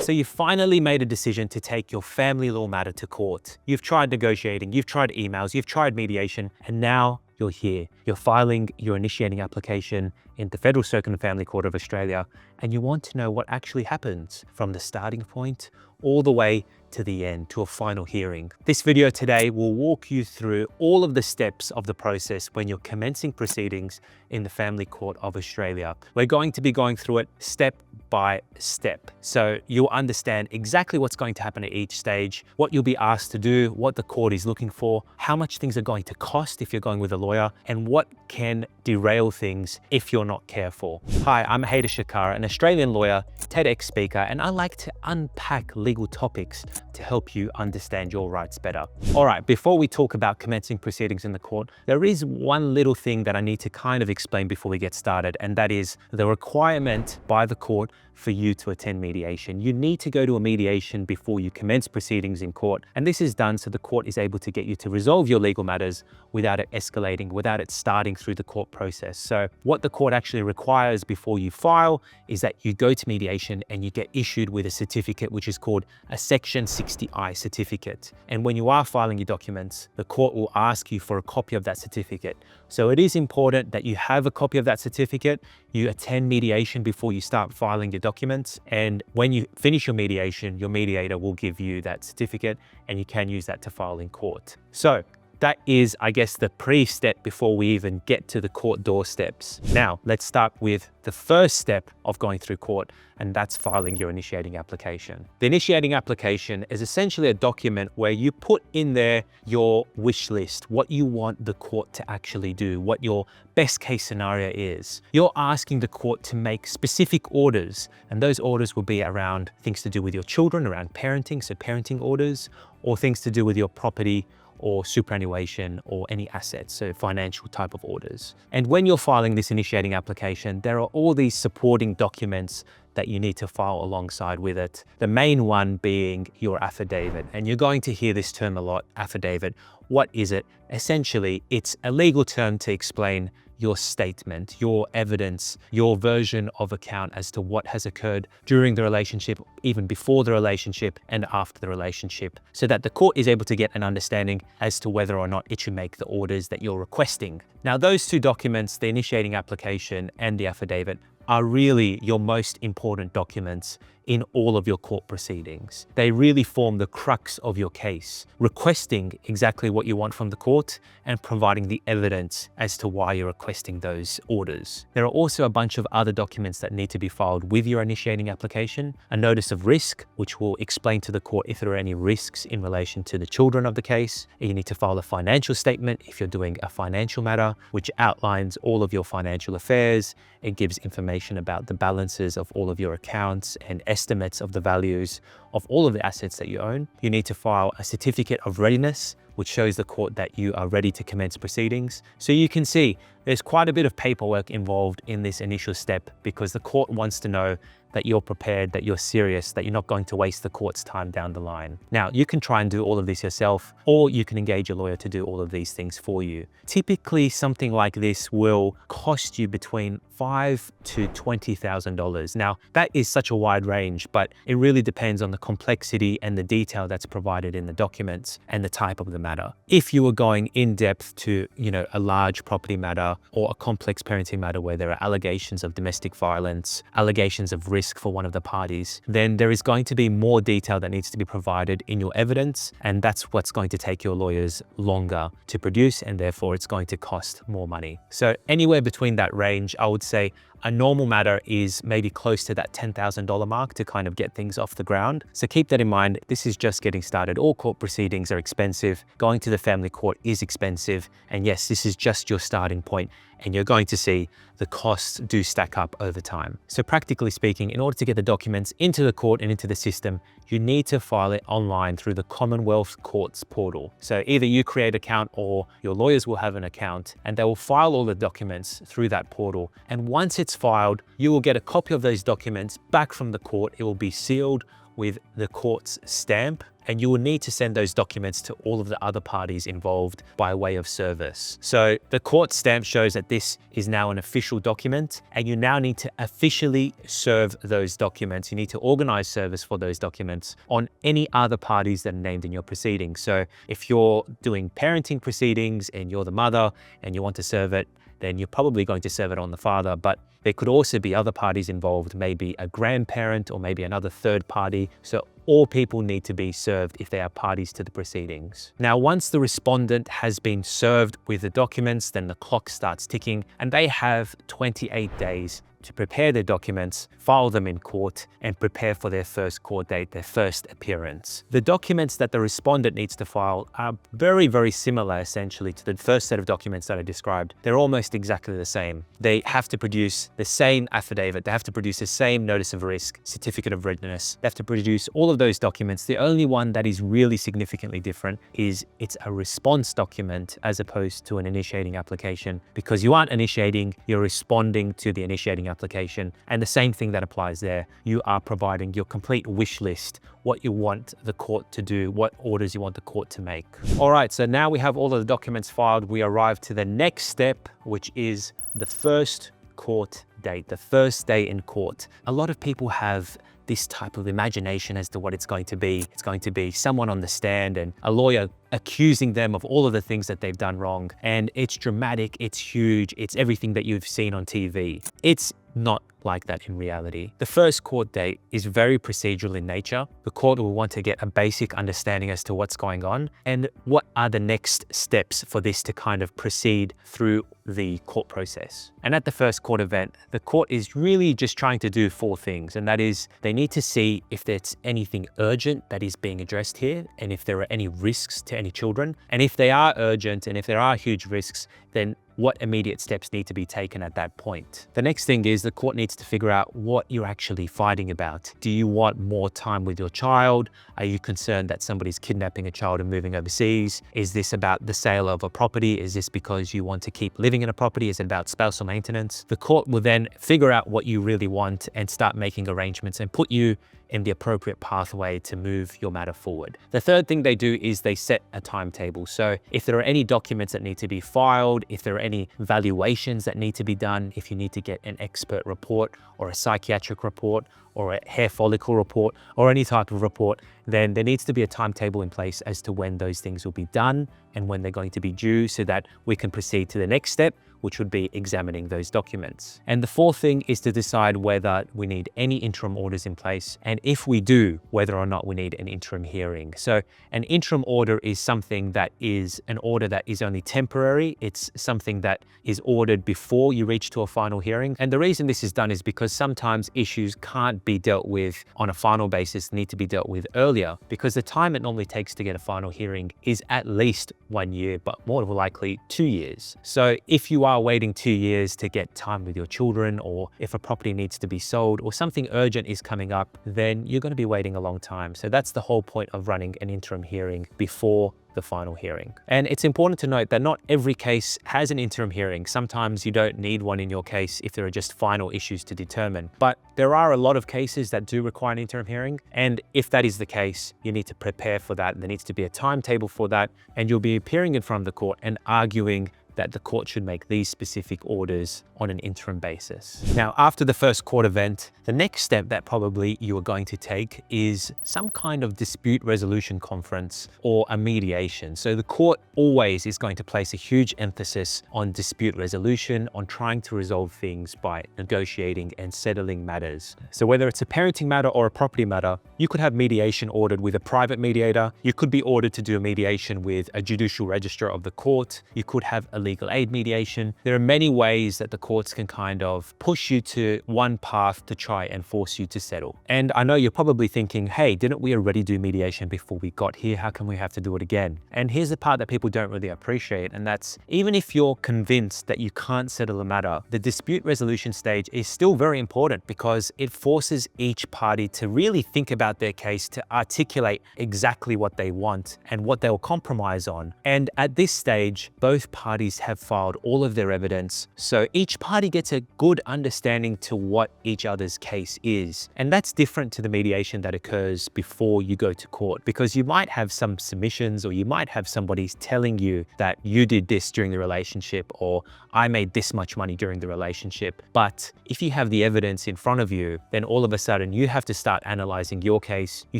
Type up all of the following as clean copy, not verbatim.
So you finally made a decision to take your family law matter to court. You've tried negotiating, you've tried emails, you've tried mediation, and now you're here. You're filing your initiating application in the Federal Circuit and Family Court of Australia, and you want to know what actually happens from the starting point all the way to the end, to a final hearing. This video today will walk you through all of the steps of the process when you're commencing proceedings in the Family Court of Australia. We're going to be going through it step by step. So you'll understand exactly what's going to happen at each stage, what you'll be asked to do, what the court is looking for, how much things are going to cost if you're going with a lawyer, and what can derail things if you're not careful. Hi, I'm Haider Shakara, an Australian lawyer, TEDx speaker, and I like to unpack legal topics to help you understand your rights better. All right, before we talk about commencing proceedings in the court, there is one little thing that I need to kind of explain before we get started, and that is the requirement by the court for you to attend mediation. You need to go to a mediation before you commence proceedings in court, and this is done so the court is able to get you to resolve your legal matters without it escalating, without it starting through the court process. So what the court actually requires before you file is that you go to mediation and you get issued with a certificate which is called a Section 60I certificate. And when you are filing your documents, the court will ask you for a copy of that certificate. So it is important that you have a copy of that certificate, you attend mediation before you start filing your documents, and when you finish your mediation, your mediator will give you that certificate and you can use that to file in court. So that is, I guess, the pre-step before we even get to the court doorsteps. Now, let's start with the first step of going through court, and that's filing your initiating application. The initiating application is essentially a document where you put in there your wish list, what you want the court to actually do, what your best case scenario is. You're asking the court to make specific orders, and those orders will be around things to do with your children, around parenting, so parenting orders, or things to do with your property or superannuation or any assets, so financial type of orders. And when you're filing this initiating application, there are all these supporting documents that you need to file alongside with it. The main one being your affidavit. And you're going to hear this term a lot, affidavit. What is it? Essentially, it's a legal term to explain your statement, your evidence, your version of account as to what has occurred during the relationship, even before the relationship and after the relationship, so that the court is able to get an understanding as to whether or not it should make the orders that you're requesting. Now, those two documents, the initiating application and the affidavit, are really your most important documents in all of your court proceedings. They really form the crux of your case, requesting exactly what you want from the court and providing the evidence as to why you're requesting those orders. There are also a bunch of other documents that need to be filed with your initiating application. A notice of risk, which will explain to the court if there are any risks in relation to the children of the case. You need to file a financial statement if you're doing a financial matter, which outlines all of your financial affairs. It gives information about the balances of all of your accounts and estimates of the values of all of the assets that you own. You need to file a certificate of readiness, which shows the court that you are ready to commence proceedings. So you can see there's quite a bit of paperwork involved in this initial step because the court wants to know that you're prepared, that you're serious, that you're not going to waste the court's time down the line. Now, you can try and do all of this yourself, or you can engage a lawyer to do all of these things for you. Typically, something like this will cost you between $5,000 to $20,000. Now, that is such a wide range, but it really depends on the complexity and the detail that's provided in the documents and the type of the matter. If you were going in depth to, a large property matter or a complex parenting matter where there are allegations of domestic violence, allegations of risk for one of the parties, then there is going to be more detail that needs to be provided in your evidence, and that's what's going to take your lawyers longer to produce, and therefore it's going to cost more money. So anywhere between that range, I would say a normal matter is maybe close to that $10,000 mark to kind of get things off the ground. So keep that in mind. This is just getting started. All court proceedings are expensive. Going to the family court is expensive. And yes, this is just your starting point, and you're going to see the costs do stack up over time. So practically speaking, in order to get the documents into the court and into the system, you need to file it online through the Commonwealth Courts portal. So either you create an account or your lawyers will have an account, and they will file all the documents through that portal. And once it's filed, you will get a copy of those documents back from the court. It will be sealed with the court's stamp, and you will need to send those documents to all of the other parties involved by way of service. So the court stamp shows that this is now an official document, and you now need to officially serve those documents. You need to organize service for those documents on any other parties that are named in your proceedings. So if you're doing parenting proceedings and you're the mother and you want to serve it, then you're probably going to serve it on the father, but there could also be other parties involved, maybe a grandparent or maybe another third party. So all people need to be served if they are parties to the proceedings. Now, once the respondent has been served with the documents, then the clock starts ticking and they have 28 days to prepare their documents, file them in court, and prepare for their first court date, their first appearance. The documents that the respondent needs to file are very, very similar essentially to the first set of documents that I described. They're almost exactly the same. They have to produce the same affidavit, they have to produce the same notice of risk, certificate of readiness, they have to produce all of those documents. The only one that is really significantly different is it's a response document as opposed to an initiating application, because you aren't initiating, you're responding to the initiating application. And the same thing that applies there. You are providing your complete wish list, what you want the court to do, what orders you want the court to make. All right, so now we have all of the documents filed. We arrive to the next step, which is the first court date, the first day in court. A lot of people have this type of imagination as to what it's going to be. It's going to be someone on the stand and a lawyer accusing them of all of the things that they've done wrong. And it's dramatic, it's huge, it's everything that you've seen on TV. It's not like that in reality. The first court date is very procedural in nature. The court will want to get a basic understanding as to what's going on and what are the next steps for this to kind of proceed through the court process. And at the first court event, the court is really just trying to do 4 things. And that is, they need to see if there's anything urgent that is being addressed here and if there are any risks to any children. And if they are urgent and if there are huge risks, then what immediate steps need to be taken at that point. The next thing is the court needs to figure out what you're actually fighting about. Do you want more time with your child? Are you concerned that somebody's kidnapping a child and moving overseas? Is this about the sale of a property? Is this because you want to keep living in a property? Is it about spousal maintenance? The court will then figure out what you really want and start making arrangements and put you in the appropriate pathway to move your matter forward. The third thing they do is they set a timetable. So if there are any documents that need to be filed, if there are any valuations that need to be done, if you need to get an expert report or a psychiatric report or a hair follicle report or any type of report, then there needs to be a timetable in place as to when those things will be done and when they're going to be due so that we can proceed to the next step, which would be examining those documents. And the fourth thing is to decide whether we need any interim orders in place, and if we do, whether or not we need an interim hearing. So an interim order is something that is an order that is only temporary. It's something that is ordered before you reach to a final hearing. And the reason this is done is because sometimes issues can't be dealt with on a final basis, need to be dealt with earlier, because the time it normally takes to get a final hearing is at least 1 year, but more likely 2 years. So if you are waiting 2 years to get time with your children, or if a property needs to be sold or something urgent is coming up, then you're going to be waiting a long time. So that's the whole point of running an interim hearing before the final hearing. And it's important to note that not every case has an interim hearing. Sometimes you don't need one in your case if there are just final issues to determine. But there are a lot of cases that do require an interim hearing. And if that is the case, you need to prepare for that. There needs to be a timetable for that. And you'll be appearing in front of the court and arguing that the court should make these specific orders on an interim basis. Now, after the first court event, the next step that probably you are going to take is some kind of dispute resolution conference or a mediation. So the court always is going to place a huge emphasis on dispute resolution, on trying to resolve things by negotiating and settling matters. So whether it's a parenting matter or a property matter, you could have mediation ordered with a private mediator. You could be ordered to do a mediation with a judicial registrar of the court. You could have a legal aid mediation. There are many ways that the courts can kind of push you to one path to try and force you to settle. And I know you're probably thinking, hey, didn't we already do mediation before we got here? How come we have to do it again? And here's the part that people don't really appreciate, and that's even if you're convinced that you can't settle a matter, the dispute resolution stage is still very important because it forces each party to really think about their case, to articulate exactly what they want and what they'll compromise on. And at this stage, both parties parties have filed all of their evidence, so each party gets a good understanding to what each other's case is. And that's different to the mediation that occurs before you go to court, because you might have some submissions, or you might have somebody telling you that you did this during the relationship, or I made this much money during the relationship. But if you have the evidence in front of you, then all of a sudden you have to start analyzing your case. You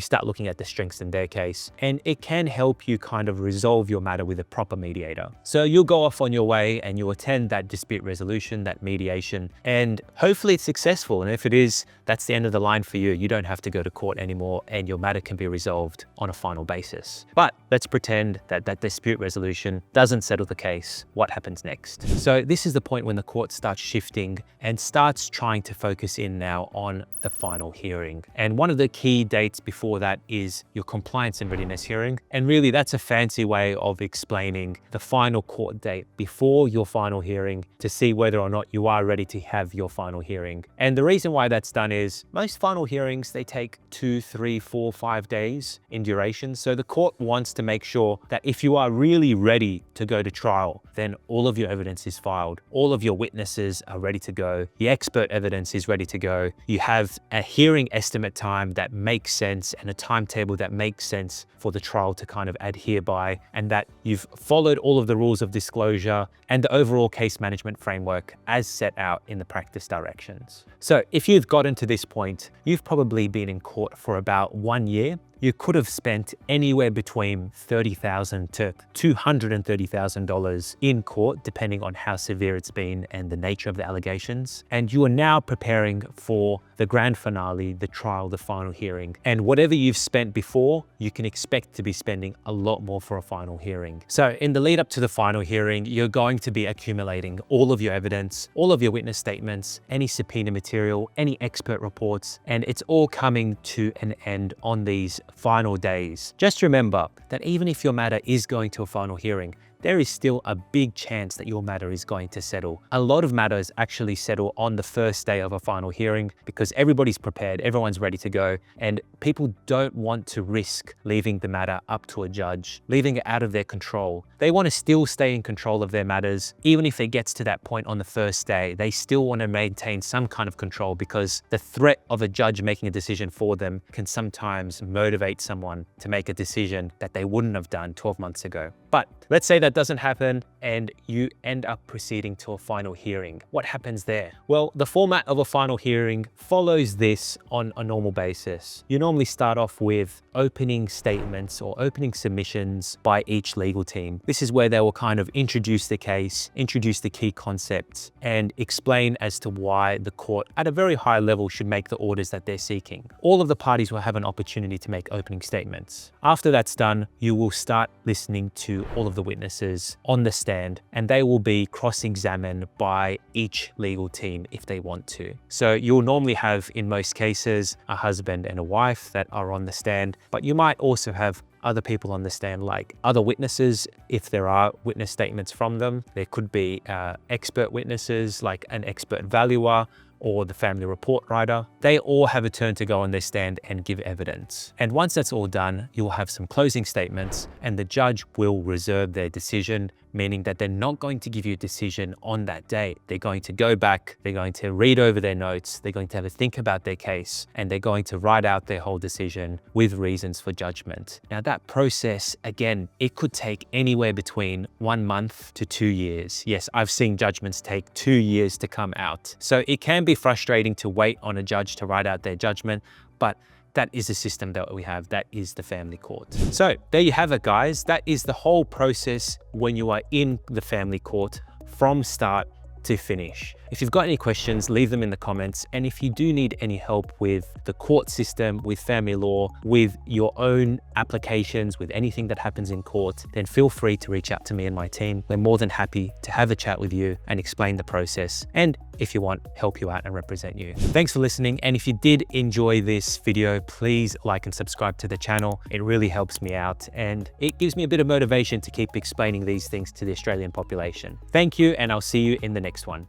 start looking at the strengths in their case, and it can help you kind of resolve your matter with a proper mediator. So you'll go off on your way and you'll attend that dispute resolution, that mediation, and hopefully it's successful. And if it is, that's the end of the line for you. You don't have to go to court anymore, and your matter can be resolved on a final basis. But let's pretend that that dispute resolution doesn't settle the case. What happens next? So this is the point when the court starts shifting and starts trying to focus in now on the final hearing. And one of the key dates before that is your compliance and readiness hearing. And really that's a fancy way of explaining the final court date before your final hearing to see whether or not you are ready to have your final hearing. And the reason why that's done is most final hearings, they take 2, 3, 4, 5 days in duration. So the court wants to make sure that if you are really ready to go to trial, then all of your evidence is filed, all of your witnesses are ready to go, the expert evidence is ready to go, you have a hearing estimate time that makes sense and a timetable that makes sense for the trial to kind of adhere by, and that you've followed all of the rules of disclosure and the overall case management framework as set out in the practice directions. So if you've gotten to this point, you've probably been in court for about 1 year. You could have spent anywhere between $30,000 to $230,000 in court, depending on how severe it's been and the nature of the allegations. And you are now preparing for the grand finale, the trial, the final hearing. And whatever you've spent before, you can expect to be spending a lot more for a final hearing. So in the lead up to the final hearing, you're going to be accumulating all of your evidence, all of your witness statements, any subpoena material, any expert reports, and it's all coming to an end on these final days. Just remember that even if your matter is going to a final hearing, there is still a big chance that your matter is going to settle. A lot of matters actually settle on the first day of a final hearing because everybody's prepared, everyone's ready to go, and people don't want to risk leaving the matter up to a judge, leaving it out of their control. They want to still stay in control of their matters. Even if it gets to that point on the first day, they still want to maintain some kind of control, because the threat of a judge making a decision for them can sometimes motivate someone to make a decision that they wouldn't have done 12 months ago. But let's say that doesn't happen and you end up proceeding to a final hearing. What happens there? Well, the format of a final hearing follows this on a normal basis. You normally start off with opening statements or opening submissions by each legal team. This is where they will kind of introduce the case, introduce the key concepts, and explain as to why the court at a very high level should make the orders that they're seeking. All of the parties will have an opportunity to make opening statements. After that's done, you will start listening to all of the witnesses on the stand, and they will be cross-examined by each legal team if they want to. So you'll normally have, in most cases, a husband and a wife that are on the stand, but you might also have other people on the stand, like other witnesses if there are witness statements from them. There could be expert witnesses like an expert valuer or the family report writer. They all have a turn to go on their stand and give evidence. And once that's all done, you'll have some closing statements, and the judge will reserve their decision, meaning that they're not going to give you a decision on that day. They're going to go back, they're going to read over their notes, they're going to have a think about their case, and they're going to write out their whole decision with reasons for judgment. Now that process, again, it could take anywhere between 1 month to 2 years. Yes, I've seen judgments take 2 years to come out. So it can be frustrating to wait on a judge to write out their judgment, but that is the system that we have. That is the family court. So there you have it, guys. That is the whole process when you are in the family court from start to finish. If you've got any questions, leave them in the comments. And if you do need any help with the court system, with family law, with your own applications, with anything that happens in court, then feel free to reach out to me and my team. We're more than happy to have a chat with you and explain the process. And if you want, help you out and represent you. Thanks for listening. And if you did enjoy this video, please like and subscribe to the channel. It really helps me out and it gives me a bit of motivation to keep explaining these things to the Australian population. Thank you, and I'll see you in the next one.